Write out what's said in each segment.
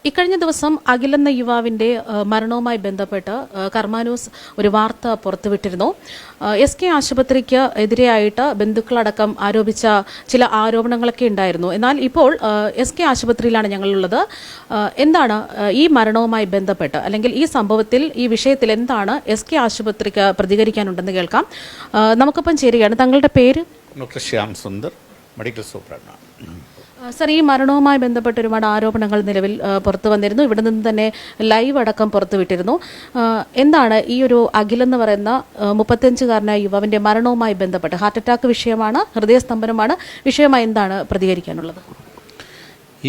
ഇക്കഴിഞ്ഞ ദിവസം അഖിലെന്ന യുവാവിന്റെ മരണവുമായി ബന്ധപ്പെട്ട് കർമാനൂസ് ഒരു വാർത്ത പുറത്തുവിട്ടിരുന്നു. SK ആശുപത്രിക്ക് എതിരെയായിട്ട് ബന്ധുക്കളടക്കം ആരോപിച്ച ചില ആരോപണങ്ങളൊക്കെ ഉണ്ടായിരുന്നു. എന്നാൽ ഇപ്പോൾ SK ആശുപത്രിയിലാണ് ഞങ്ങളുള്ളത്. എന്താണ് ഈ മരണവുമായി ബന്ധപ്പെട്ട് അല്ലെങ്കിൽ ഈ സംഭവത്തിൽ ഈ വിഷയത്തിൽ എന്താണ് SK ആശുപത്രിക്ക് പ്രതികരിക്കാനുണ്ടെന്ന് കേൾക്കാം. നമുക്കൊപ്പം ചേരുകയാണ്. താങ്കളുടെ പേര്? Doctor Shyam Sundar, medical superintendent. Sir, ഈ മരണവുമായി ബന്ധപ്പെട്ട് ഒരുപാട് ആരോപണങ്ങൾ നിലവിൽ പുറത്തു വന്നിരുന്നു. ഇവിടെ നിന്ന് തന്നെ ലൈവ് അടക്കം പുറത്തുവിട്ടിരുന്നു. എന്താണ് ഈ ഒരു അഖിലെന്ന് പറയുന്ന 35-കാരനായ യുവാവിന്റെ മരണവുമായി ബന്ധപ്പെട്ട്? ഹാർട്ട് അറ്റാക്ക് വിഷയമാണ്, ഹൃദയസ്തംഭനമാണ് വിഷയമായി എന്താണ് പ്രതികരിക്കാനുള്ളത്?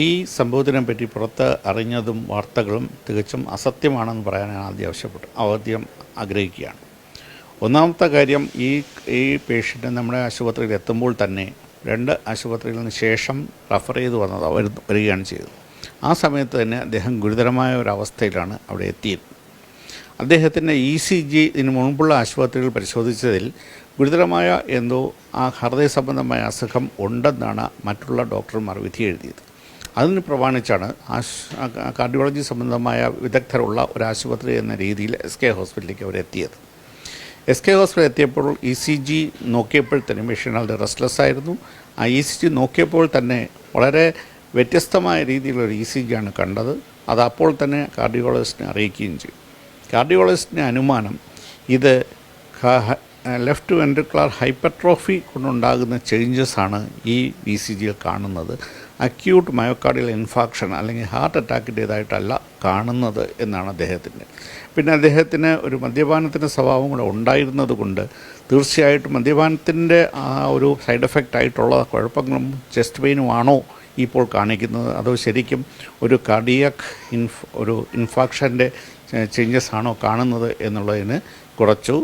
ഈ സംഭവത്തിനെ പറ്റി പുറത്ത് അറിഞ്ഞതും വാർത്തകളും തികച്ചും അസത്യമാണെന്ന് പറയാൻ ആദ്യം ആഗ്രഹിക്കുകയാണ്. ഒന്നാമത്തെ കാര്യം, ഈ പേഷ്യൻ്റ് നമ്മുടെ ആശുപത്രിയിൽ എത്തുമ്പോൾ തന്നെ 2 ആശുപത്രിയിൽ നിന്ന് ശേഷം റെഫർ ചെയ്ത് വരികയാണ് ചെയ്തത്. ആ സമയത്ത് തന്നെ അദ്ദേഹം ഗുരുതരമായ ഒരവസ്ഥയിലാണ് അവിടെ എത്തിയത്. അദ്ദേഹത്തിൻ്റെ ECG ഇതിന് മുൻപുള്ള ആശുപത്രികൾ പരിശോധിച്ചതിൽ ഗുരുതരമായ എന്തോ ഹൃദയ സംബന്ധമായ അസുഖം ഉണ്ടെന്നാണ് മറ്റുള്ള ഡോക്ടർമാർ വിധി എഴുതിയത്. അതിന് പ്രമാണിച്ചാണ് കാർഡിയോളജി സംബന്ധമായ വിദഗ്ധരുള്ള ഒരു ആശുപത്രി എന്ന രീതിയിൽ SK ഹോസ്പിറ്റലിലേക്ക് അവരെത്തിയത്. SK ഹോസ്പിറ്റലിൽ എത്തിയപ്പോൾ ECG നോക്കിയപ്പോൾ തന്നെ പേഷ്യൻ്റ് റെസ്റ്റ്ലെസ് ആയിരുന്നു. ആ ECG നോക്കിയപ്പോൾ തന്നെ വളരെ വ്യത്യസ്തമായ രീതിയിലുള്ള ECG ആണ് കണ്ടത്. അത് അപ്പോൾ തന്നെ കാർഡിയോളജിസ്റ്റിനെ അറിയിക്കുകയും ചെയ്തു. കാർഡിയോളജിസ്റ്റിൻ്റെ അനുമാനം ഇത് ലെഫ്റ്റ് വെൻട്രിക്കുലർ ഹൈപ്പർട്രോഫി കൊണ്ടുണ്ടാകുന്ന ചേഞ്ചസ് ആണ് ഈ ECGയിൽ കാണുന്നത്. അക്യൂട്ട് മയോകാർഡിയൽ ഇൻഫാക്ഷൻ അല്ലെങ്കിൽ ഹാർട്ട് അറ്റാക്കിൻ്റേതായിട്ടല്ല കാണുന്നത് എന്നാണ് അദ്ദേഹത്തിൻ്റെ. പിന്നെ അദ്ദേഹത്തിന് ഒരു മദ്യപാനത്തിൻ്റെ സ്വഭാവം കൂടെ ഉണ്ടായിരുന്നത് കൊണ്ട് തീർച്ചയായിട്ടും മദ്യപാനത്തിൻ്റെ ആ ഒരു സൈഡ് എഫക്റ്റ് ആയിട്ടുള്ള കുഴപ്പങ്ങളും ചെസ്റ്റ് പെയിനുമാണോ ഇപ്പോൾ കാണിക്കുന്നത്, അതോ ശരിക്കും ഒരു കാർഡിയാക് ഒരു ഇൻഫാക്ഷൻ്റെ ചേഞ്ചസ് ആണോ കാണുന്നത് എന്നുള്ളതിന് കുറച്ചു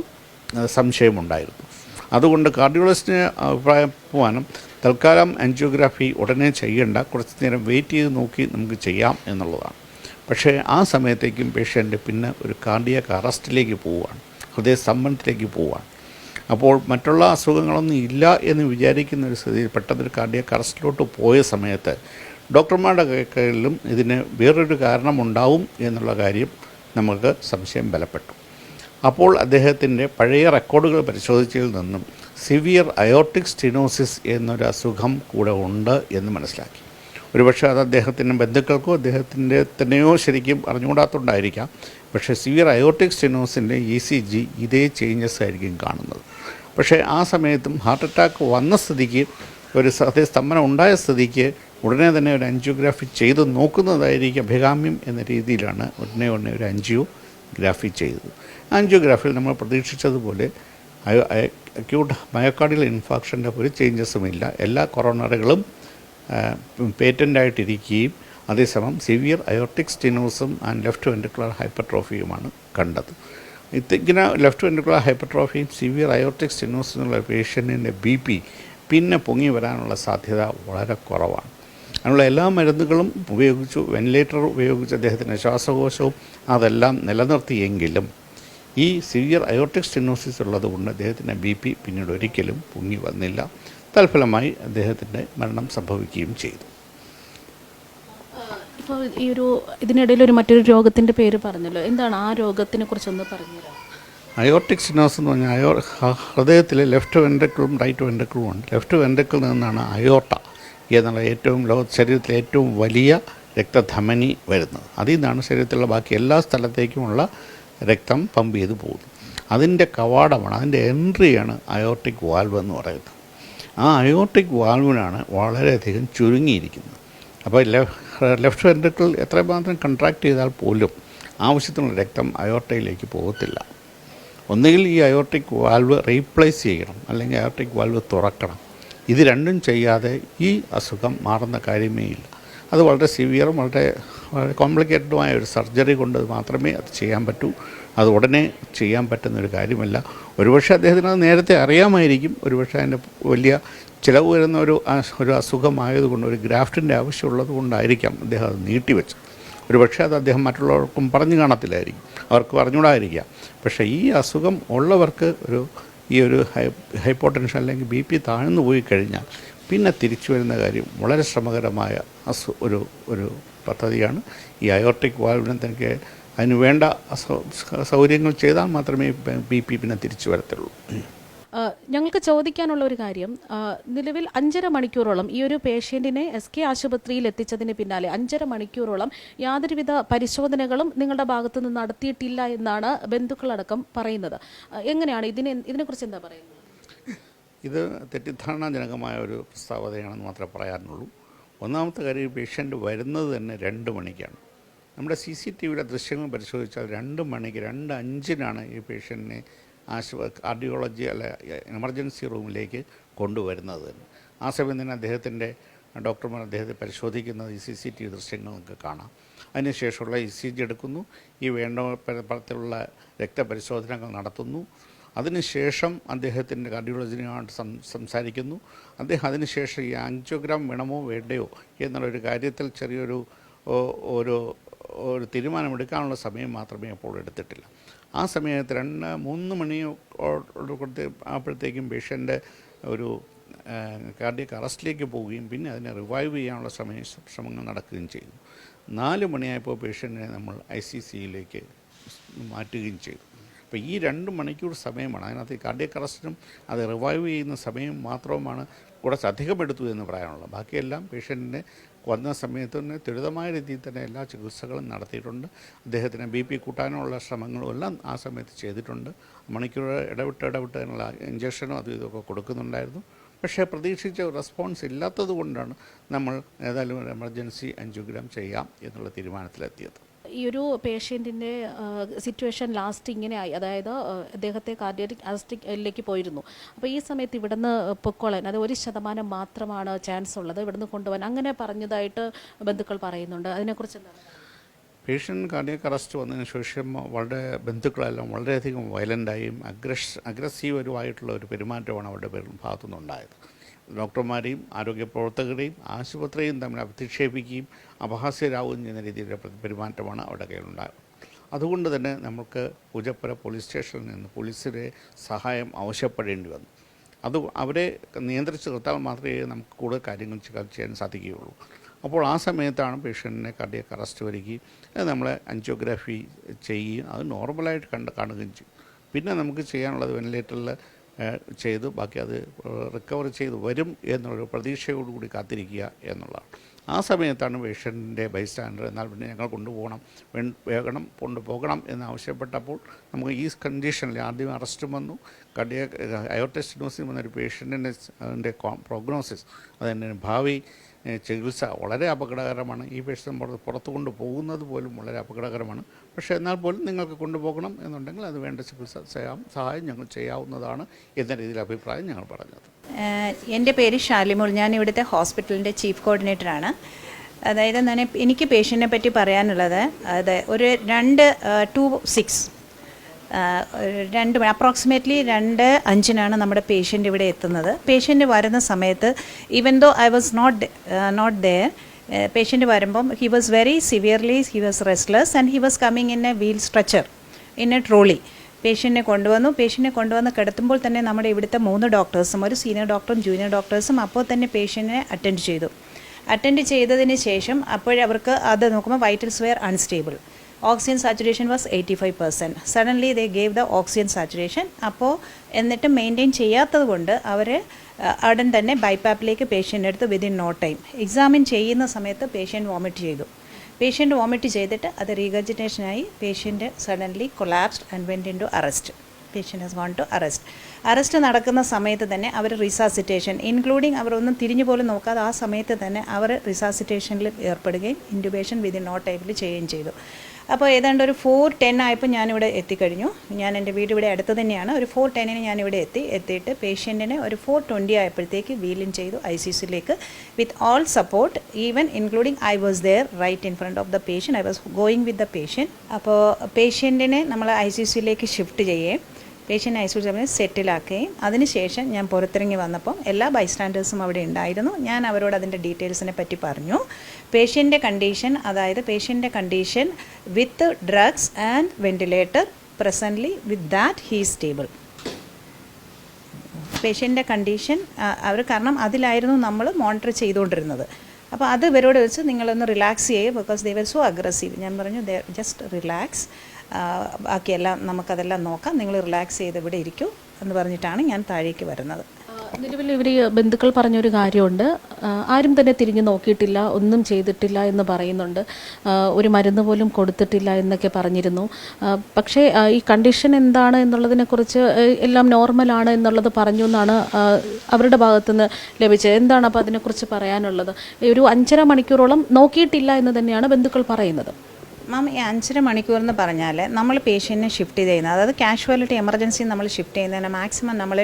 സംശയമുണ്ടായിരുന്നു. അതുകൊണ്ട് കാർഡിയോളജിസ്റ്റിന് അഭിപ്രായമാനം തൽക്കാലം ആൻജിയോഗ്രാഫി ഉടനെ ചെയ്യേണ്ട, കുറച്ച് നേരം വെയിറ്റ് ചെയ്ത് നോക്കി നമുക്ക് ചെയ്യാം എന്നുള്ളതാണ്. പക്ഷേ ആ സമയത്തേക്കും പേഷ്യൻ്റ് പിന്നെ ഒരു കാർഡിയാക് അറസ്റ്റിലേക്ക് പോവുകയാണ്, ഹൃദയസ്തംഭനത്തിലേക്ക് പോവുകയാണ്. അപ്പോൾ മറ്റുള്ള അസുഖങ്ങളൊന്നും ഇല്ല എന്ന് വിചാരിക്കുന്ന ഒരു സ്ഥിതിയിൽ പെട്ടെന്നൊരു കാർഡിയാക് അറസ്റ്റിലോട്ട് പോയ സമയത്ത് ഡോക്ടർമാരുടെ കൈകളിലും ഇതിന് വേറൊരു കാരണമുണ്ടാവും എന്നുള്ള കാര്യം നമുക്ക് സംശയം ബലപ്പെട്ടു. അപ്പോൾ അദ്ദേഹത്തിൻ്റെ പഴയ റെക്കോർഡുകൾ പരിശോധിച്ചതിൽ നിന്നും സിവിയർ അയോർട്ടിക് സ്റ്റെനോസിസ് എന്നൊരു അസുഖം കൂടെ ഉണ്ട് എന്ന് മനസ്സിലാക്കി. ഒരുപക്ഷെ അത് അദ്ദേഹത്തിൻ്റെ ബന്ധുക്കൾക്കോ അദ്ദേഹത്തിൻ്റെ തന്നെയോ ശരിക്കും അറിഞ്ഞുകൂടാത്തതുകൊണ്ടായിരിക്കാം. പക്ഷേ സിവിയർ അയോർട്ടിക് സ്റ്റെനോസിൻ്റെ ECG ഇതേ ചേഞ്ചസ് ആയിരിക്കും കാണുന്നത്. പക്ഷേ ആ സമയത്തും ഹാർട്ട് അറ്റാക്ക് വന്ന സ്ഥിതിക്ക്, ഒരു ഹൃദയസ്തംഭനം ഉണ്ടായ സ്ഥിതിക്ക് ഉടനെ തന്നെ ഒരു ആൻജിയോഗ്രാഫി ചെയ്ത് നോക്കുന്നതായിരിക്കും അഭികാമ്യം എന്ന രീതിയിലാണ് ഉടനെ ഒരു ആൻജിയോഗ്രാഫി ചെയ്തത്. ആൻജിയോഗ്രാഫിയിൽ നമ്മൾ പ്രതീക്ഷിച്ചതുപോലെ അക്യൂട്ട് മയോകാർഡിയൽ ഇൻഫാക്ഷൻ്റെ ഒരു ചേഞ്ചസുമില്ല. എല്ലാ കൊറോണറികളും പേറ്റൻ്റായിട്ടിരിക്കുകയും അതേസമയം സിവിയർ അയോർട്ടിക് സ്റ്റെനോസും ആൻഡ് ലെഫ്റ്റ് വെൻട്രിക്കുലർ ഹൈപ്പർട്രോഫിയുമാണ് കണ്ടത്. ഇങ്ങനെ ലെഫ്റ്റ് വെൻട്രിക്കുലർ ഹൈപ്പർട്രോഫിയും സിവിയർ അയോർട്ടിക് സ്റ്റെനോസും എന്നുള്ള പേഷ്യൻറ്റിൻ്റെ BP പിന്നെ പൊങ്ങി വരാനുള്ള സാധ്യത വളരെ കുറവാണ്. അതിനുള്ള എല്ലാ മരുന്നുകളും ഉപയോഗിച്ചു, വെന്റിലേറ്റർ ഉപയോഗിച്ച് അദ്ദേഹത്തിൻ്റെ ശ്വാസകോശവും അതെല്ലാം നിലനിർത്തിയെങ്കിലും ഈ സിവിയർ അയോർട്ടിക് സ്റ്റെനോസിസ് ഉള്ളതുകൊണ്ട് അദ്ദേഹത്തിൻ്റെ BP പിന്നീട് ഒരിക്കലും പൊങ്ങി വന്നില്ല. തൽഫലമായി അദ്ദേഹത്തിൻ്റെ മരണം സംഭവിക്കുകയും ചെയ്തു. ഇപ്പോൾ ഇതിനിടയിൽ മറ്റൊരു രോഗത്തിൻ്റെ പേര് പറഞ്ഞല്ലോ, എന്താണ് ആ രോഗത്തിനെ കുറിച്ചൊന്ന് പറഞ്ഞുതരാം? അയോർട്ടിക് സ്റ്റെനോസിസ് എന്ന് പറഞ്ഞാൽ ഹൃദയത്തിൽ ലെഫ്റ്റ് വെൻട്രിക്കിളും റൈറ്റ് വെൻട്രിക്കിളും ഉണ്ട്. ലെഫ്റ്റ് വെൻട്രിക്കിളിൽ നിന്നാണ് അയോർട്ട എന്നുള്ള ശരീരത്തിലെ ഏറ്റവും വലിയ രക്തധമനി വരുന്നത്. അതിൽ നിന്നാണ് ശരീരത്തിലുള്ള ബാക്കി എല്ലാ സ്ഥലത്തേക്കുമുള്ള രക്തം പമ്പ് ചെയ്ത് പോകുന്നു. അതിൻ്റെ കവാടമാണ്, അതിൻ്റെ എൻട്രിയാണ് അയോർട്ടിക് വാൽവ് എന്ന് പറയുന്നത്. ആ അയോർട്ടിക് വാൽവിനാണ് വളരെയധികം ചുരുങ്ങിയിരിക്കുന്നത്. അപ്പോൾ ലെഫ്റ്റ് വെൻട്രിക്കിൾ എത്രമാത്രം കൺട്രാക്ട് ചെയ്താൽ പോലും ആവശ്യത്തിനുള്ള രക്തം അയോർട്ടയിലേക്ക് പോകത്തില്ല. ഒന്നുകിൽ ഈ അയോർട്ടിക് വാൽവ് റീപ്ലേസ് ചെയ്യണം, അല്ലെങ്കിൽ അയോർട്ടിക് വാൽവ് തുറക്കണം. ഇത് രണ്ടും ചെയ്യാതെ ഈ അസുഖം മാറുന്ന കാര്യമേ ഇല്ല. അത് വളരെ സിവിയറും വളരെ കോംപ്ലിക്കേറ്റഡുമായ ഒരു സർജറി കൊണ്ട് മാത്രമേ അത് ചെയ്യാൻ പറ്റൂ. അത് ഉടനെ ചെയ്യാൻ പറ്റുന്നൊരു കാര്യമല്ല. ഒരുപക്ഷെ അദ്ദേഹത്തിന് അത് നേരത്തെ അറിയാമായിരിക്കും. ഒരുപക്ഷെ അതിൻ്റെ വലിയ ചിലവ് വരുന്ന ഒരു അസുഖമായതുകൊണ്ട്, ഒരു ഗ്രാഫ്റ്റിൻ്റെ ആവശ്യമുള്ളത് കൊണ്ടായിരിക്കാം അദ്ദേഹം അത് നീട്ടിവെച്ചത്. ഒരുപക്ഷെ അത് അദ്ദേഹം മറ്റുള്ളവർക്കും പറഞ്ഞു കാണത്തില്ലായിരിക്കും, അവർക്ക് പറഞ്ഞുകൂടായിരിക്കാം. പക്ഷേ ഈ അസുഖം ഉള്ളവർക്ക് ഈ ഒരു ഹൈപ്പോടെൻഷൻ അല്ലെങ്കിൽ BP താഴ്ന്നു പോയി കഴിഞ്ഞാൽ പിന്നെ തിരിച്ചു വരുന്ന കാര്യം വളരെ ശ്രമകരമായ ഒരു പദ്ധതിയാണ്. ഈ അയോർട്ടിക് വാൽവിനെ തനിക്ക് അതിന് വേണ്ട സൗകര്യങ്ങൾ ചെയ്താൽ മാത്രമേ BP പിന്നെ തിരിച്ചു വരത്തുള്ളൂ. ഞങ്ങൾക്ക് ചോദിക്കാനുള്ള ഒരു കാര്യം, നിലവിൽ 5.5 മണിക്കൂറോളം ഈ ഒരു പേഷ്യൻറ്റിനെ SK ആശുപത്രിയിൽ എത്തിച്ചതിന് പിന്നാലെ 5.5 മണിക്കൂറോളം യാതൊരുവിധ പരിശോധനകളും നിങ്ങളുടെ ഭാഗത്തു നിന്ന് നടത്തിയിട്ടില്ല എന്നാണ് ബന്ധുക്കളടക്കം പറയുന്നത്. എങ്ങനെയാണ് ഇതിനെക്കുറിച്ച് എന്താ പറയുന്നത്? ഇത് തെറ്റിദ്ധാരണാജനകമായ ഒരു പ്രസ്താവനയാണെന്ന് മാത്രമേ പറയാനുള്ളൂ. ഒന്നാമത്തെ കാര്യം, ഈ പേഷ്യൻ്റ് വരുന്നത് തന്നെ 2 മണിക്കാണ്. നമ്മുടെ CCTVയുടെ ദൃശ്യങ്ങൾ പരിശോധിച്ചാൽ 2 മണിക്ക് 2:05 ഈ പേഷ്യൻറ്റിനെ കാർഡിയോളജി എമർജൻസി റൂമിലേക്ക് കൊണ്ടുവരുന്നത് തന്നെ. ആ സമയം തന്നെ ഡോക്ടർമാർ അദ്ദേഹത്തെ പരിശോധിക്കുന്നത് ഈ CCTV ദൃശ്യങ്ങൾ നമുക്ക് കാണാം. അതിനുശേഷമുള്ള ECG എടുക്കുന്നു, ഈ വേണ്ട തരത്തിലുള്ള രക്തപരിശോധനകൾ നടത്തുന്നു. അതിനുശേഷം അദ്ദേഹത്തിൻ്റെ കാർഡിയോളജിനുമായിട്ട് സംസാരിക്കുന്നു. അദ്ദേഹം അതിനുശേഷം ഈ ആൻജിയോഗ്രാം വേണമോ വേണ്ടയോ എന്നുള്ളൊരു കാര്യത്തിൽ ചെറിയൊരു ഒരു തീരുമാനമെടുക്കാനുള്ള സമയം മാത്രമേ അപ്പോൾ എടുത്തിട്ടില്ല. ആ സമയത്ത് 3 മണിയോട് ആയപ്പോഴത്തേക്കും പേഷ്യൻ്റ് ഒരു കാർഡിയക് അറസ്റ്റിലേക്ക് പോവുകയും പിന്നെ അതിനെ റിവൈവ് ചെയ്യാനുള്ള ശ്രമങ്ങൾ നടക്കുകയും ചെയ്തു. 4 മണിയായപ്പോൾ പേഷ്യൻറ്റിനെ നമ്മൾ ICCയിലേക്ക് മാറ്റുകയും ചെയ്തു. അപ്പോൾ ഈ 2 മണിക്കൂർ സമയമാണ് അതിനകത്ത് കാർഡിയക് അറസ്റ്റിനും അത് റിവൈവ് ചെയ്യുന്ന സമയം മാത്രമാണ് കുറച്ച് അധികം എടുത്തു എന്ന് പറയാനുള്ളത്. ബാക്കിയെല്ലാം പേഷ്യൻറ്റിനെ വന്ന സമയത്ത് തന്നെ ത്വരിതമായ രീതിയിൽ തന്നെ എല്ലാ ചികിത്സകളും നടത്തിയിട്ടുണ്ട്. അദ്ദേഹത്തിന് BP കൂട്ടാനുള്ള ശ്രമങ്ങളും എല്ലാം ആ സമയത്ത് ചെയ്തിട്ടുണ്ട്. മണിക്കൂർ ഇടവിട്ട് അതിനുള്ള ഇഞ്ചക്ഷനും അതും ഇതൊക്കെ കൊടുക്കുന്നുണ്ടായിരുന്നു. പക്ഷേ പ്രതീക്ഷിച്ച റെസ്പോൺസ് ഇല്ലാത്തത് കൊണ്ടാണ് നമ്മൾ ഏതായാലും ഒരു എമർജൻസി ആൻജിയോഗ്രാം ചെയ്യാം എന്നുള്ള തീരുമാനത്തിലെത്തിയത്. ഈ ഒരു പേഷ്യൻറ്റിൻ്റെ സിറ്റുവേഷൻ ലാസ്റ്റ് ഇങ്ങനെയായി, അതായത് അദ്ദേഹത്തെ കാർഡിയാക് അറസ്റ്റിലേക്ക് പോയിരുന്നു. അപ്പോൾ ഈ സമയത്ത് ഇവിടുന്ന് പൊക്കോളാൻ അത് 1% മാത്രമാണ് ചാൻസ് ഉള്ളത്, ഇവിടുന്ന് കൊണ്ടുപോകാൻ അങ്ങനെ പറഞ്ഞതായിട്ട് ബന്ധുക്കൾ പറയുന്നുണ്ട്. അതിനെക്കുറിച്ച് എന്താണ്? പേഷ്യൻ്റ് കാർഡിയക് അറസ്റ്റ് വന്നതിന് ശേഷം ബന്ധുക്കളെല്ലാം വളരെയധികം വയലൻ്റായും അഗ്രസീവരുമായിട്ടുള്ള ഒരു പെരുമാറ്റമാണ് അവരുടെ ഭാഗത്തുനിന്നുണ്ടായത്. ഡോക്ടർമാരെയും ആരോഗ്യ പ്രവർത്തകരെയും ആശുപത്രിയും തമ്മിൽ അധിക്ഷേപിക്കുകയും അപഹാസ്യരാകുകയും ചെയ്യുന്ന രീതിയിലുള്ള പെരുമാറ്റമാണ് അവിടെ കയ്യിലുണ്ടായത്. അതുകൊണ്ട് തന്നെ നമുക്ക് പൂജപ്പുര പോലീസ് സ്റ്റേഷനിൽ നിന്ന് പോലീസിൻ്റെ സഹായം ആവശ്യപ്പെടേണ്ടി വന്നു. അവരെ നിയന്ത്രിച്ച് നിർത്താൻ മാത്രമേ നമുക്ക് കൂടുതൽ കാര്യങ്ങൾ ചെയ്യാൻ സാധിക്കുകയുള്ളൂ. അപ്പോൾ ആ സമയത്താണ് പേഷ്യൻറ്റിനെ കാർഡിയക് അറസ്റ്റ് വരികയും നമ്മളെ ആൻജിയോഗ്രാഫി ചെയ്യുകയും അത് നോർമലായിട്ട് കാണുകയും ചെയ്യും. പിന്നെ നമുക്ക് ചെയ്യാനുള്ളത് വെന്റിലേറ്ററിൽ ചെയ്ത് ബാക്കി അത് റിക്കവർ ചെയ്ത് വരും എന്നുള്ളൊരു പ്രതീക്ഷയോടുകൂടി കാത്തിരിക്കുക എന്നുള്ളതാണ്. ആ സമയത്താണ് പേഷ്യൻറ്റിൻ്റെ ബൈസ്റ്റാൻഡർ എന്നാൽ പിന്നെ ഞങ്ങൾ കൊണ്ടുപോകണം എന്നാവശ്യപ്പെട്ടപ്പോൾ നമുക്ക് ഈ കണ്ടീഷനിൽ ആദ്യം അറസ്റ്റും വന്നു, കാർഡിയക് അയോർട്ടിക് സ്റ്റെനോസിസ് വന്നൊരു പേഷ്യൻറ്റിൻ്റെ പ്രോഗ്നോസിസ് അതിൻ്റെ ഭാവി ചികിത്സ വളരെ അപകടകരമാണ്. ഈ പേഷ്യൻ്റ് പുറത്തു കൊണ്ടുപോകുന്നത് പോലും വളരെ അപകടകരമാണ്. പക്ഷേ എന്നാൽ പോലും നിങ്ങൾക്ക് കൊണ്ടുപോകണം എന്നുണ്ടെങ്കിൽ അത് വേണ്ട ചികിത്സ സഹായം ഞങ്ങൾ ചെയ്യാവുന്നതാണ് എന്ന രീതിയിൽ അഭിപ്രായം ഞങ്ങൾ പറഞ്ഞത്. എൻ്റെ പേര് ഷാലിമോൾ, ഞാൻ ഇവിടുത്തെ ഹോസ്പിറ്റലിൻ്റെ ചീഫ് കോർഡിനേറ്ററാണ്. അതായത് എനിക്ക് പേഷ്യൻറ്റിനെ പറ്റി പറയാനുള്ളത്, ഒരു 2 അപ്രോക്സിമേറ്റ്ലി 2:05 നമ്മുടെ പേഷ്യൻ്റ് ഇവിടെ എത്തുന്നത്. പേഷ്യൻ്റ് വരുന്ന സമയത്ത് even though I was not there, patient വരുമ്പം he was very severely he was restless and he was coming in a wheel stretcher in a trolley. പേഷ്യൻറ്റിനെ കൊണ്ടുവന്ന് കിടത്തുമ്പോൾ തന്നെ നമ്മുടെ ഇവിടുത്തെ 3 ഡോക്ടേഴ്സും ഒരു സീനിയർ ഡോക്ടറും ജൂനിയർ ഡോക്ടേഴ്സും അപ്പോൾ തന്നെ പേഷ്യൻറ്റിനെ അറ്റൻഡ് ചെയ്തതിന് ശേഷം അപ്പോഴവർക്ക് അത് നോക്കുമ്പോൾ vitals were unstable. Oxygen saturation was 85%. Suddenly they gave the oxygen saturation. അപ്പോൾ എന്നിട്ട് മെയിൻറ്റെയിൻ ചെയ്യാത്തത് കൊണ്ട് അവർ ഉടൻ തന്നെ ബൈപ്പാപ്പിലേക്ക് പേഷ്യൻ്റ് എടുത്ത് വിതിൻ നോ ടൈം. എക്സാമിൻ ചെയ്യുന്ന സമയത്ത് പേഷ്യൻ്റ് വോമിറ്റ് ചെയ്തിട്ട് അത് റീഗർജിറ്റേഷനായി patient suddenly collapsed and went into arrest. Patient has gone to arrest നടക്കുന്ന സമയത്ത് തന്നെ അവർ റിസാസിറ്റേഷൻ ഇൻക്ലൂഡിങ് അവരൊന്നും തിരിഞ്ഞു പോലും നോക്കാതെ ആ സമയത്ത് തന്നെ അവർ റിസാസിറ്റേഷനിൽ ഏർപ്പെടുകയും ഇൻറ്റുബേഷൻ വിതിൻ നോ ടൈമിൽ ചെയ്യുകയും ചെയ്തു. അപ്പോൾ ഏതാണ്ട് ഒരു 4:10 ആയപ്പോൾ ഞാനിവിടെ എത്തിക്കഴിഞ്ഞു. ഞാൻ എൻ്റെ വീട് ഇവിടെ അടുത്ത് തന്നെയാണ്. ഒരു 4:10 ഞാനിവിടെ എത്തിയിട്ട് പേഷ്യൻറ്റിനെ ഒരു 4:20 ആയപ്പോഴത്തേക്ക് വീലിൻ ചെയ്തു ICCയിലേക്ക് with all support, even including I was there right in front of the patient. I was going with the patient. അപ്പോൾ പേഷ്യൻറ്റിനെ നമ്മൾ ICCയിലേക്ക് ഷിഫ്റ്റ് ചെയ്യുകയും പേഷ്യൻ്റ് ICU സെറ്റിലാക്കുകയും അതിനുശേഷം ഞാൻ പുറത്തിറങ്ങി വന്നപ്പം എല്ലാ ബൈസ്റ്റാൻഡേഴ്സും അവിടെ ഉണ്ടായിരുന്നു. ഞാൻ അവരോട് അതിൻ്റെ ഡീറ്റെയിൽസിനെ പറ്റി പറഞ്ഞു. പേഷ്യൻ്റെ condition with drugs and ventilator presently with that he stable. പേഷ്യൻ്റെ കണ്ടീഷൻ കാരണം അതിലായിരുന്നു നമ്മൾ മോണിറ്റർ ചെയ്തുകൊണ്ടിരുന്നത്. അപ്പോൾ അത് ഇവരോട് വെച്ച് നിങ്ങളൊന്ന് റിലാക്സ് ചെയ്യുക, because they're so aggressive. ഞാൻ പറഞ്ഞു ജസ്റ്റ് റിലാക്സ്, ബാക്കിയെല്ലാം നമുക്കതെല്ലാം നോക്കാം, നിങ്ങൾ റിലാക്സ് ചെയ്ത് ഇവിടെ ഇരിക്കൂ എന്ന് പറഞ്ഞിട്ടാണ് ഞാൻ താഴേക്ക് വരുന്നത്. നിലവിൽ ഇവർ ബന്ധുക്കൾ പറഞ്ഞൊരു കാര്യമുണ്ട്, ആരും തന്നെ തിരിഞ്ഞു നോക്കിയിട്ടില്ല, ഒന്നും ചെയ്തിട്ടില്ല എന്ന് പറയുന്നുണ്ട്, ഒരു മരുന്ന് പോലും കൊടുത്തിട്ടില്ല എന്നൊക്കെ പറഞ്ഞിരുന്നു. പക്ഷേ ഈ കണ്ടീഷൻ എന്താണ് എന്നുള്ളതിനെക്കുറിച്ച് എല്ലാം നോർമലാണ് എന്നുള്ളത് പറഞ്ഞു എന്നാണ് അവരുടെ ഭാഗത്തുനിന്ന് ലഭിച്ചത്. എന്താണ് അപ്പോൾ അതിനെക്കുറിച്ച് പറയാനുള്ളത്? ഒരു 5.5 മണിക്കൂറോളം നോക്കിയിട്ടില്ല എന്ന് തന്നെയാണ് ബന്ധുക്കൾ പറയുന്നത്. മാം, ഈ 5.5 മണിക്കൂർ എന്ന് പറഞ്ഞാൽ നമ്മൾ പേഷ്യൻറ്റിനെ ഷിഫ്റ്റ് ചെയ്യുന്നത്, അതായത് കാഷ്വാലിറ്റി എമർജൻസി നമ്മൾ ഷിഫ്റ്റ് ചെയ്യുന്നതിന് മാക്സിമം നമ്മൾ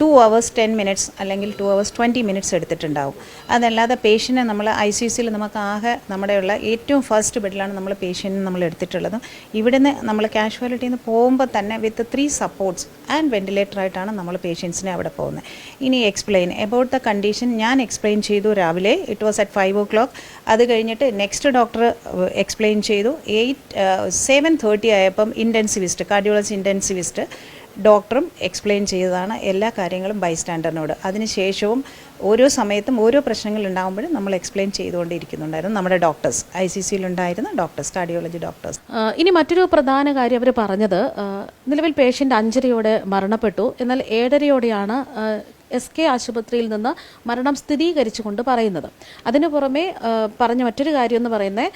2 hours 10 minutes അല്ലെങ്കിൽ 2 hours 20 minutes എടുത്തിട്ടുണ്ടാവും. അതല്ലാതെ പേഷ്യൻറ്റിനെ നമ്മൾ ICUസിൽ നമുക്ക് ആകെ നമ്മുടെയുള്ള ഏറ്റവും ഫസ്റ്റ് ബെഡിലാണ് നമ്മൾ പേഷ്യൻറ്റിനെ നമ്മൾ എടുത്തിട്ടുള്ളത്. ഇവിടുന്ന് നമ്മൾ കാഷ്വാലിറ്റിയിൽ നിന്ന് പോകുമ്പോൾ തന്നെ വിത്ത് 3 സപ്പോർട്ട്സ് ആൻഡ് വെൻറ്റിലേറ്ററായിട്ടാണ് നമ്മൾ പേഷ്യൻസിനെ അവിടെ പോകുന്നത്. ഇനി എക്സ്പ്ലെയിൻ എബൌട്ട് ദ കണ്ടീഷൻ ഞാൻ എക്സ്പ്ലെയിൻ ചെയ്തു രാവിലെ, ഇറ്റ് വാസ് അറ്റ് 5 o'clock. അത് കഴിഞ്ഞിട്ട് നെക്സ്റ്റ് ഡോക്ടർ എക്സ്പ്ലെയിൻ ചെയ്തു. 7:30 ആയപ്പം ഇൻറ്റൻസിവിസ്റ്റ്, കാർഡിയോളജി ഇൻറ്റൻസിവിസ്റ്റ് ഡോക്ടറും എക്സ്പ്ലെയിൻ ചെയ്തതാണ് എല്ലാ കാര്യങ്ങളും ബൈസ്റ്റാൻഡറിനോട്. അതിനുശേഷവും ഓരോ സമയത്തും ഓരോ പ്രശ്നങ്ങൾ ഉണ്ടാകുമ്പോഴും നമ്മൾ എക്സ്പ്ലെയിൻ ചെയ്തുകൊണ്ടിരിക്കുന്നുണ്ടായിരുന്നു നമ്മുടെ ഡോക്ടേഴ്സ്, ICCയിലുണ്ടായിരുന്ന ഡോക്ടേഴ്സ്, കാർഡിയോളജി ഡോക്ടേഴ്സ്. ഇനി മറ്റൊരു പ്രധാന കാര്യം അവർ പറഞ്ഞത്, നിലവിൽ പേഷ്യൻ്റ് 5:30 മരണപ്പെട്ടു, എന്നാൽ 7:30 SK ആശുപത്രിയിൽ നിന്ന് മരണം സ്ഥിരീകരിച്ചുകൊണ്ട് പറയുന്നത്. അതിനു പുറമെ പറഞ്ഞ മറ്റൊരു കാര്യം എന്ന് പറയുന്നത്,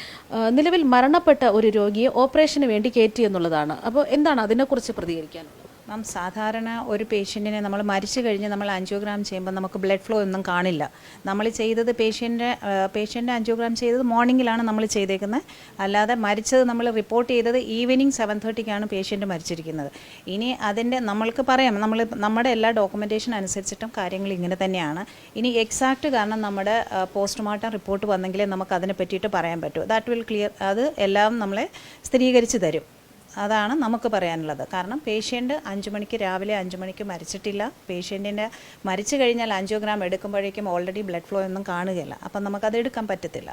നിലവിൽ മരണപ്പെട്ട ഒരു രോഗിയെ ഓപ്പറേഷന് വേണ്ടി കയറ്റി എന്നുള്ളതാണ്. അപ്പോൾ എന്താണ് അതിനെക്കുറിച്ച് പ്രതികരിക്കാനുള്ളത്? മാം, സാധാരണ ഒരു പേഷ്യൻറ്റിനെ നമ്മൾ മരിച്ചു കഴിഞ്ഞ് നമ്മൾ ആൻജിയോഗ്രാം ചെയ്യുമ്പോൾ നമുക്ക് ബ്ലഡ് ഫ്ലോ ഒന്നും കാണില്ല. നമ്മൾ ചെയ്തത് പേഷ്യൻ്റ് ആൻജിയോഗ്രാം ചെയ്തത് മോർണിംഗിലാണ് നമ്മൾ ചെയ്തേക്കുന്നത്. അല്ലാതെ മരിച്ചത് നമ്മൾ റിപ്പോർട്ട് ചെയ്തത് ഈവനിങ് 7:30 പേഷ്യൻറ്റ് മരിച്ചിരിക്കുന്നത്. ഇനി അതിൻ്റെ നമ്മൾക്ക് പറയാം, നമ്മുടെ എല്ലാ ഡോക്യുമെൻറ്റേഷൻ അനുസരിച്ചിട്ടും കാര്യങ്ങൾ ഇങ്ങനെ തന്നെയാണ്. ഇനി എക്സാക്റ്റ് കാരണം നമ്മുടെ പോസ്റ്റ്മോർട്ടം റിപ്പോർട്ട് വന്നെങ്കിലേ നമുക്ക് അതിനെ പറ്റിയിട്ട് പറയാൻ പറ്റൂ. ദാറ്റ് വിൽ ക്ലിയർ, അത് എല്ലാം നമ്മളെ സ്ഥിരീകരിച്ച് തരും. അതാണ് നമുക്ക് പറയാനുള്ളത്. കാരണം പേഷ്യൻ്റ് രാവിലെ 5 മണിക്ക് മരിച്ചിട്ടില്ല. പേഷ്യൻറ്റിൻ്റെ മരിച്ചു കഴിഞ്ഞാൽ ആൻജിയോഗ്രാം എടുക്കുമ്പോഴേക്കും ഓൾറെഡി ബ്ലഡ് ഫ്ലോ ഒന്നും കാണുകയില്ല. അപ്പം നമുക്കത് എടുക്കാൻ പറ്റത്തില്ല.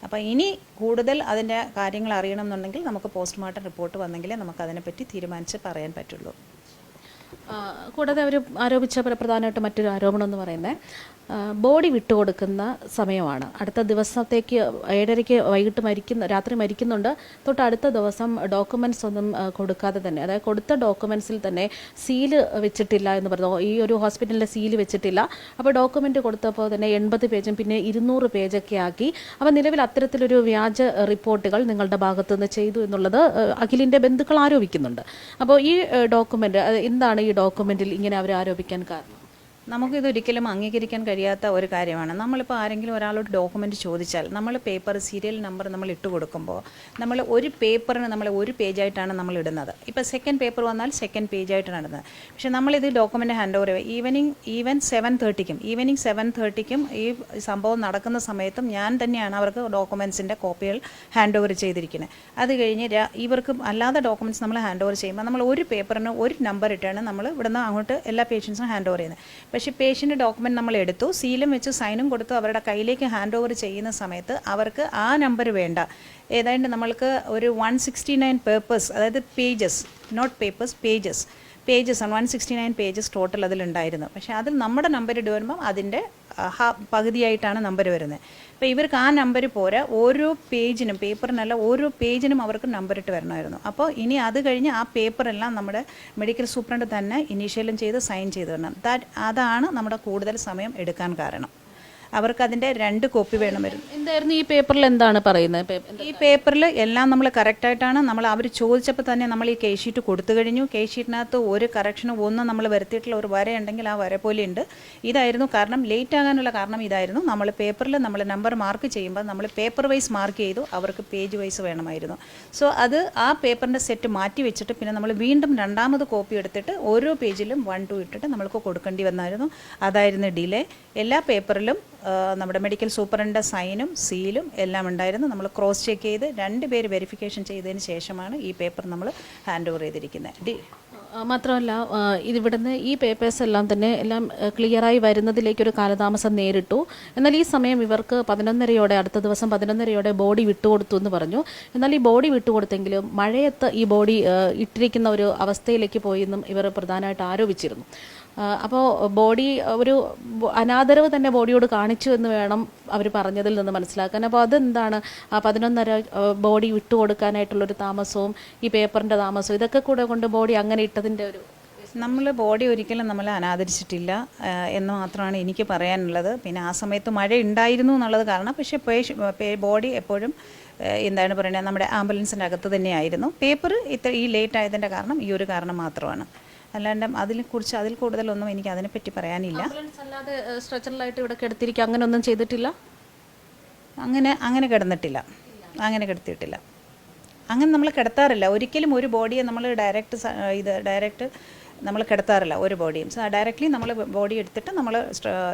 അപ്പോൾ ഇനി കൂടുതൽ അതിൻ്റെ കാര്യങ്ങൾ അറിയണം എന്നുണ്ടെങ്കിൽ നമുക്ക് പോസ്റ്റ്മോർട്ടം റിപ്പോർട്ട് വന്നെങ്കിലേ നമുക്കതിനെപ്പറ്റി തീരുമാനിച്ച് പറയാൻ പറ്റുള്ളൂ. കൂടാതെ അവർ ആരോപിച്ച പ്രധാനമായിട്ട് മറ്റൊരു ആരോപണം എന്ന് പറയുന്നത്, ബോഡി വിട്ടുകൊടുക്കുന്ന സമയമാണ്. അടുത്ത ദിവസത്തേക്ക് 7:30 വൈകിട്ട് രാത്രി മരിക്കുന്നുണ്ട്, തൊട്ട് അടുത്ത ദിവസം ഡോക്യുമെൻറ്റ്സ് ഒന്നും കൊടുക്കാതെ തന്നെ, അതായത് കൊടുത്ത ഡോക്യുമെൻറ്റ്സിൽ തന്നെ സീല് വെച്ചിട്ടില്ല എന്ന് പറഞ്ഞു. ഈ ഒരു ഹോസ്പിറ്റലിൻ്റെ സീല് വെച്ചിട്ടില്ല. അപ്പോൾ ഡോക്യുമെൻ്റ് കൊടുത്തപ്പോൾ തന്നെ 80 പേജും പിന്നെ 200 പേജൊക്കെ ആക്കി. അപ്പോൾ നിലവിൽ അത്തരത്തിലൊരു വ്യാജ റിപ്പോർട്ടുകൾ നിങ്ങളുടെ ഭാഗത്തുനിന്ന് ചെയ്തു എന്നുള്ളത് അഖിലിൻ്റെ ബന്ധുക്കൾ ആരോപിക്കുന്നുണ്ട്. അപ്പോൾ ഈ ഡോക്യുമെൻ്റ്, എന്താണ് ഈ ഡോക്യുമെൻറ്റിൽ ഇങ്ങനെ അവർ ആരോപിക്കാൻ കാരണം? നമുക്കിതൊരിക്കലും അംഗീകരിക്കാൻ കഴിയാത്ത ഒരു കാര്യമാണ്. നമ്മളിപ്പോൾ ആരെങ്കിലും ഒരാളോട് ഡോക്യുമെൻറ്റ് ചോദിച്ചാൽ നമ്മൾ പേപ്പർ സീരിയൽ നമ്പർ നമ്മൾ ഇട്ട് കൊടുക്കുമ്പോൾ നമ്മൾ ഒരു പേപ്പറിന് നമ്മൾ ഒരു പേജായിട്ടാണ് നമ്മൾ ഇടുന്നത്. ഇപ്പോൾ സെക്കൻഡ് പേപ്പർ വന്നാൽ സെക്കൻഡ് പേജായിട്ടാണ് ഇടുന്നത്. പക്ഷേ നമ്മളിത് ഡോക്യുമെൻ്റ് ഹാൻഡ് ഓവർ ഈവൻ 7:30ക്കും ഈ സംഭവം നടക്കുന്ന സമയത്തും ഞാൻ തന്നെയാണ് അവർക്ക് ഡോക്യുമെൻറ്റ്സിൻ്റെ കോപ്പികൾ ഹാൻഡ് ഓവർ ചെയ്തിരിക്കുന്നത്. അത് കഴിഞ്ഞ് ഇവർക്ക് അല്ലാതെ ഡോക്യുമെൻറ്റ്സ് നമ്മൾ ഹാൻഡ് ഓവർ ചെയ്യുമ്പോൾ നമ്മൾ ഒരു പേപ്പറിന് ഒരു നമ്പർ ഇട്ടാണ് നമ്മൾ ഇവിടുന്ന് അങ്ങോട്ട് എല്ലാ പേഷ്യൻസിനും ഹാൻഡ് ഓവർ ചെയ്യുന്നത്. പക്ഷേ പേഷ്യൻ്റ് ഡോക്യുമെൻറ്റ് നമ്മൾ എടുത്തു, സീലും വെച്ച് സൈനും കൊടുത്തു അവരുടെ കയ്യിലേക്ക് ഹാൻഡ് ഓവർ ചെയ്യുന്ന സമയത്ത് അവർക്ക് ആ നമ്പർ വേണ്ട. ഏതാണ്ട് നമ്മൾക്ക് ഒരു 169 പേപ്പേഴ്സ്, അതായത് പേജസ്, നോട്ട് പേപ്പേഴ്സ്, പേജസ് ആണ് 169 പേജസ് ടോട്ടൽ അതിലുണ്ടായിരുന്നു. പക്ഷേ അതിൽ നമ്മുടെ നമ്പർ ഇട്ട് വരുമ്പം അതിൻ്റെ പകുതിയായിട്ടാണ് നമ്പർ വരുന്നത്. അപ്പോൾ ഇവർക്ക് ആ നമ്പർ പോരാ, ഓരോ പേജിനും, പേപ്പറിനല്ല ഓരോ പേജിനും അവർക്ക് നമ്പർ ഇട്ട് വരണമായിരുന്നു. അപ്പോൾ ഇനി അത് കഴിഞ്ഞ് ആ പേപ്പറെല്ലാം നമ്മുടെ മെഡിക്കൽ സൂപ്രണ്ട് തന്നെ ഇനീഷ്യലും ചെയ്ത് സൈൻ ചെയ്ത് തരണം. അതാണ് നമ്മുടെ കൂടുതൽ സമയം എടുക്കാൻ കാരണം. അവർക്ക് അതിൻ്റെ 2 കോപ്പി വേണമായിരുന്നു. എന്തായിരുന്നു ഈ പേപ്പറിൽ എന്താണ് പറയുന്നത്? ഈ പേപ്പറിൽ എല്ലാം നമ്മൾ കറക്റ്റായിട്ടാണ് അവർ ചോദിച്ചപ്പോൾ തന്നെ നമ്മൾ ഈ കേസ് ഷീറ്റ് കൊടുത്തു കഴിഞ്ഞു. കേസ് ഷീറ്റിനകത്ത് ഒരു കറക്ഷനും ഒന്നും നമ്മൾ വരുത്തിയിട്ടുള്ള ഒരു വരയുണ്ടെങ്കിൽ ആ വര പോലെ ഉണ്ട്. ഇതായിരുന്നു കാരണം, ലേറ്റ് ആകാനുള്ള കാരണം ഇതായിരുന്നു. നമ്മൾ പേപ്പറിൽ നമ്മൾ നമ്പർ മാർക്ക് ചെയ്യുമ്പോൾ നമ്മൾ പേപ്പർ വൈസ് മാർക്ക് ചെയ്തു, അവർക്ക് പേജ് വൈസ് വേണമായിരുന്നു. സോ അത് ആ പേപ്പറിൻ്റെ സെറ്റ് മാറ്റി വെച്ചിട്ട് പിന്നെ നമ്മൾ വീണ്ടും 2ാമത് കോപ്പി എടുത്തിട്ട് ഓരോ പേജിലും 1, 2 ഇട്ടിട്ട് നമ്മൾക്ക് കൊടുക്കേണ്ടി വന്നായിരുന്നു. അതായിരുന്നു ഡിലേ. എല്ലാ പേപ്പറിലും നമ്മുടെ മെഡിക്കൽ സൂപ്പറിൻ്റെ സൈനും സീലും എല്ലാം ഉണ്ടായിരുന്നു. നമ്മൾ ക്രോസ് ചെക്ക് ചെയ്ത് 2 പേര് വെരിഫിക്കേഷൻ ചെയ്തതിന് ശേഷമാണ് ഈ പേപ്പർ നമ്മൾ ഹാൻഡ് ഓവർ ചെയ്തിരിക്കുന്നത്. മാത്രമല്ല ഇതിവിടുന്ന് ഈ പേപ്പേഴ്സ് എല്ലാം തന്നെ എല്ലാം ക്ലിയറായി വരുന്നതിലേക്കൊരു കാലതാമസം നേരിട്ടു. എന്നാൽ ഈ സമയം ഇവർക്ക് 11:30 അടുത്ത ദിവസം 11:30 ബോഡി വിട്ടുകൊടുത്തു എന്ന് പറഞ്ഞു. എന്നാൽ ഈ ബോഡി വിട്ടുകൊടുത്തെങ്കിലും മഴയത്ത് ഈ ബോഡി ഇട്ടിരിക്കുന്ന ഒരു അവസ്ഥയിലേക്ക് പോയി എന്നും ഇവർ പ്രധാനമായിട്ട് ആരോപിച്ചിരുന്നു. അപ്പോൾ ബോഡി ഒരു അനാദരവ് തന്നെ ബോഡിയോട് കാണിച്ചു എന്ന് വേണം അവർ പറഞ്ഞതിൽ നിന്ന് മനസ്സിലാക്കാൻ. അപ്പോൾ അതെന്താണ് 11:30 ബോഡി വിട്ടുകൊടുക്കാനായിട്ടുള്ളൊരു താമസവും ഈ പേപ്പറിൻ്റെ താമസവും ഇതൊക്കെ കൂടെ കൊണ്ട് ബോഡി അങ്ങനെ ഇട്ടതിൻ്റെ ഒരു നമ്മൾ ബോഡി ഒരിക്കലും നമ്മൾ അനാദരിച്ചിട്ടില്ല എന്ന് മാത്രമാണ് എനിക്ക് പറയാനുള്ളത്. പിന്നെ ആ സമയത്ത് മഴ ഉണ്ടായിരുന്നു എന്നുള്ളത് കാരണം, പക്ഷേ ബോഡി എപ്പോഴും എന്താണ് പറയുന്നത്, നമ്മുടെ ആംബുലൻസിൻ്റെ അകത്ത് തന്നെയായിരുന്നു. പേപ്പർ ഈ ലേറ്റ് ആയതിൻ്റെ കാരണം ഈ ഒരു കാരണം മാത്രമാണ്. അല്ലാണ്ട് അതിൽ കൂടുതലൊന്നും എനിക്ക് അതിനെപ്പറ്റി പറയാനില്ല. അല്ലാതെ സ്ട്രെച്ചറിലായിട്ട് ഇവിടെ കിടത്തിരിക്കുക അങ്ങനെയൊന്നും ചെയ്തിട്ടില്ല? അങ്ങനെ കിടന്നിട്ടില്ല, അങ്ങനെ കിടത്തിയിട്ടില്ല. അങ്ങനെ നമ്മൾ കിടത്താറില്ല ഒരിക്കലും. ഒരു ബോഡിയെ നമ്മൾ ഡയറക്റ്റ് നമ്മൾ കിടത്താറില്ല ഒരു ബോഡിയും. ഡയറക്റ്റ്ലി നമ്മൾ ബോഡി എടുത്തിട്ട് നമ്മൾ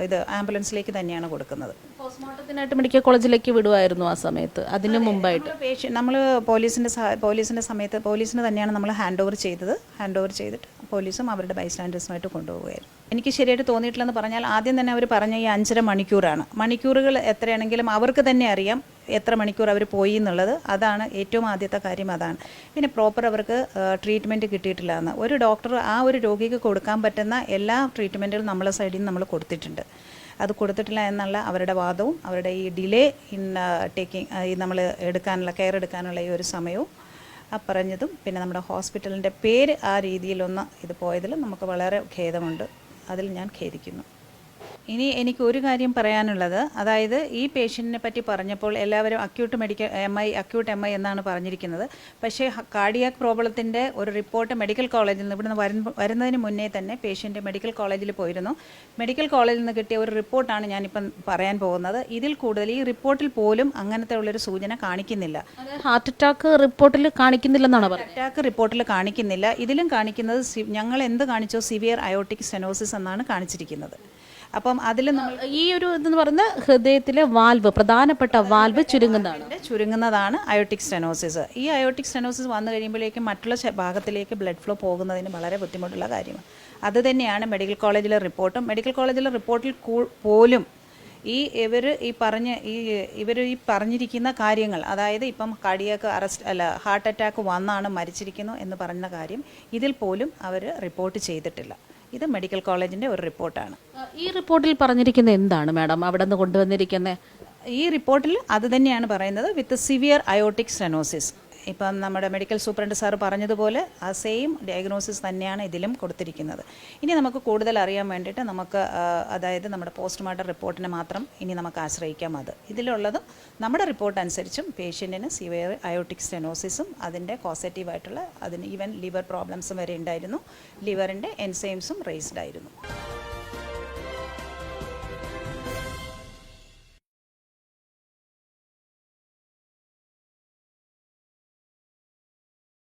ഇത് ആംബുലൻസിലേക്ക് തന്നെയാണ് കൊടുക്കുന്നത്. പോസ്റ്റ്മോർട്ടത്തിനായിട്ട് മെഡിക്കൽ കോളേജിലേക്ക് വിടുമായിരുന്നു ആ സമയത്ത്, അതിന് മുമ്പായിട്ട് നമ്മൾ പോലീസിൻ്റെ സമയത്ത് പോലീസിന് തന്നെയാണ് നമ്മൾ ഹാൻഡ് ഓവർ ചെയ്തിട്ട് പോലീസും അവരുടെ ബൈസ്റ്റാൻഡേഴ്സുമായിട്ട് കൊണ്ടുപോവുകയായിരുന്നു. എനിക്ക് ശരിയായിട്ട് തോന്നിയിട്ടില്ലെന്ന് പറഞ്ഞാൽ, ആദ്യം തന്നെ അവർ പറഞ്ഞ ഈ 5.5 മണിക്കൂറാണ്. മണിക്കൂറുകൾ എത്രയാണെങ്കിലും അവർക്ക് തന്നെ അറിയാം എത്ര മണിക്കൂർ അവർ പോയി എന്നുള്ളത്. അതാണ് ഏറ്റവും ആദ്യത്തെ കാര്യം, അതാണ്. പിന്നെ പ്രോപ്പർ അവർക്ക് ട്രീറ്റ്മെൻറ്റ് കിട്ടിയിട്ടില്ല എന്ന്. ഒരു ഡോക്ടർ ആ ഒരു രോഗിക്ക് കൊടുക്കാൻ പറ്റുന്ന എല്ലാ ട്രീറ്റ്മെൻറ്റുകളും നമ്മളെ സൈഡിൽ നിന്ന് നമ്മൾ കൊടുത്തിട്ടുണ്ട്. അത് കൊടുത്തിട്ടില്ല എന്നുള്ള അവരുടെ വാദവും, അവരുടെ ഈ ഡിലേ ഇൻ ടേക്കിംഗ്, ഈ നമ്മൾ കെയർ എടുക്കാനുള്ള ഈ ഒരു സമയവും പറഞ്ഞതും, പിന്നെ നമ്മുടെ ഹോസ്പിറ്റലിൻ്റെ പേര് ആ രീതിയിലൊന്ന് ഇത് പോയതിൽ നമുക്ക് വളരെ ഖേദമുണ്ട്. അതിൽ ഞാൻ ഖേദിക്കുന്നു. ഇനി എനിക്ക് ഒരു കാര്യം പറയാനുള്ളത്, അതായത് ഈ പേഷ്യൻറ്റിനെ പറ്റി പറഞ്ഞപ്പോൾ എല്ലാവരും അക്യൂട്ട് എം ഐ എന്നാണ് പറഞ്ഞിരിക്കുന്നത്. പക്ഷേ കാർഡിയാക് പ്രോബ്ലത്തിൻ്റെ ഒരു റിപ്പോർട്ട് മെഡിക്കൽ കോളേജിൽ നിന്ന് ഇവിടുന്ന് വരുന്നതിന് മുന്നേ തന്നെ പേഷ്യൻ്റ് മെഡിക്കൽ കോളേജിൽ പോയിരുന്നു. മെഡിക്കൽ കോളേജിൽ നിന്ന് കിട്ടിയ ഒരു റിപ്പോർട്ടാണ് ഞാനിപ്പം പറയാൻ പോകുന്നത്. ഇതിൽ കൂടുതൽ ഈ റിപ്പോർട്ടിൽ പോലും അങ്ങനത്തെ ഉള്ളൊരു സൂചന കാണിക്കുന്നില്ല. ഹാർട്ട് അറ്റാക്ക് റിപ്പോർട്ടിൽ കാണിക്കുന്നില്ലെന്നാണ് പറയുന്നത്. അറ്റാക്ക് റിപ്പോർട്ടിൽ കാണിക്കുന്നില്ല. ഇതിലും കാണിക്കുന്നത് ഞങ്ങൾ എന്ത് കാണിച്ചോ സിവിയർ അയോർട്ടിക് സ്റ്റെനോസിസ് എന്നാണ് കാണിച്ചിരിക്കുന്നത്. അപ്പം അതിൽ നമ്മൾ ഈ ഒരു ഇതെന്ന് പറയുന്ന ഹൃദയത്തിലെ വാൽവ്, പ്രധാനപ്പെട്ട വാൽവ് ചുരുങ്ങുന്നതാണ് അയോർട്ടിക് സ്റ്റെനോസിസ്. ഈ അയോർട്ടിക് സ്റ്റെനോസിസ് വന്നു കഴിയുമ്പോഴേക്കും മറ്റുള്ള ഭാഗത്തിലേക്ക് ബ്ലഡ് ഫ്ലോ പോകുന്നതിന് വളരെ ബുദ്ധിമുട്ടുള്ള കാര്യമാണ്. അത് തന്നെയാണ് മെഡിക്കൽ കോളേജിലെ റിപ്പോർട്ടും. മെഡിക്കൽ കോളേജിലെ റിപ്പോർട്ടിൽ പോലും ഇവർ ഈ പറഞ്ഞിരിക്കുന്ന കാര്യങ്ങൾ, അതായത് ഇപ്പം ഹാർട്ട് അറ്റാക്ക് വന്നാണ് മരിച്ചിരിക്കുന്നു എന്ന് പറഞ്ഞ കാര്യം ഇതിൽ പോലും അവർ റിപ്പോർട്ട് ചെയ്തിട്ടില്ല. ഇത് മെഡിക്കൽ കോളേജിൻ്റെ ഒരു റിപ്പോർട്ടാണ്. ഈ റിപ്പോർട്ടിൽ പറഞ്ഞിരിക്കുന്നത് എന്താണ് മാഡം അവിടെ നിന്ന് കൊണ്ടുവന്നിരിക്കുന്നത്? ഈ റിപ്പോർട്ടിൽ അത് തന്നെയാണ് പറയുന്നത്, വിത്ത് സിവിയർ അയോർട്ടിക് സ്റ്റെനോസിസ്. ഇപ്പം നമ്മുടെ മെഡിക്കൽ സൂപ്രണ്ട് സാർ പറഞ്ഞതുപോലെ ആ സെയിം ഡയഗ്നോസിസ് തന്നെയാണ് ഇതിലും കൊടുത്തിരിക്കുന്നത്. ഇനി നമുക്ക് കൂടുതൽ അറിയാൻ വേണ്ടിയിട്ട് അതായത് നമ്മുടെ പോസ്റ്റ്മോർട്ടം റിപ്പോർട്ടിനെ മാത്രം ഇനി നമുക്ക് ആശ്രയിക്കാം. ഇതിലുള്ളതും നമ്മുടെ റിപ്പോർട്ട് അനുസരിച്ചും പേഷ്യൻറ്റിന് സിവിയർ അയോർട്ടിക് സ്റ്റെനോസിസും അതിൻ്റെ കോസറ്റീവായിട്ടുള്ള ഈവൻ ലിവർ പ്രോബ്ലംസും വരെ ഉണ്ടായിരുന്നു. ലിവറിൻ്റെ എൻസൈംസും റേസ്ഡ് ആയിരുന്നു.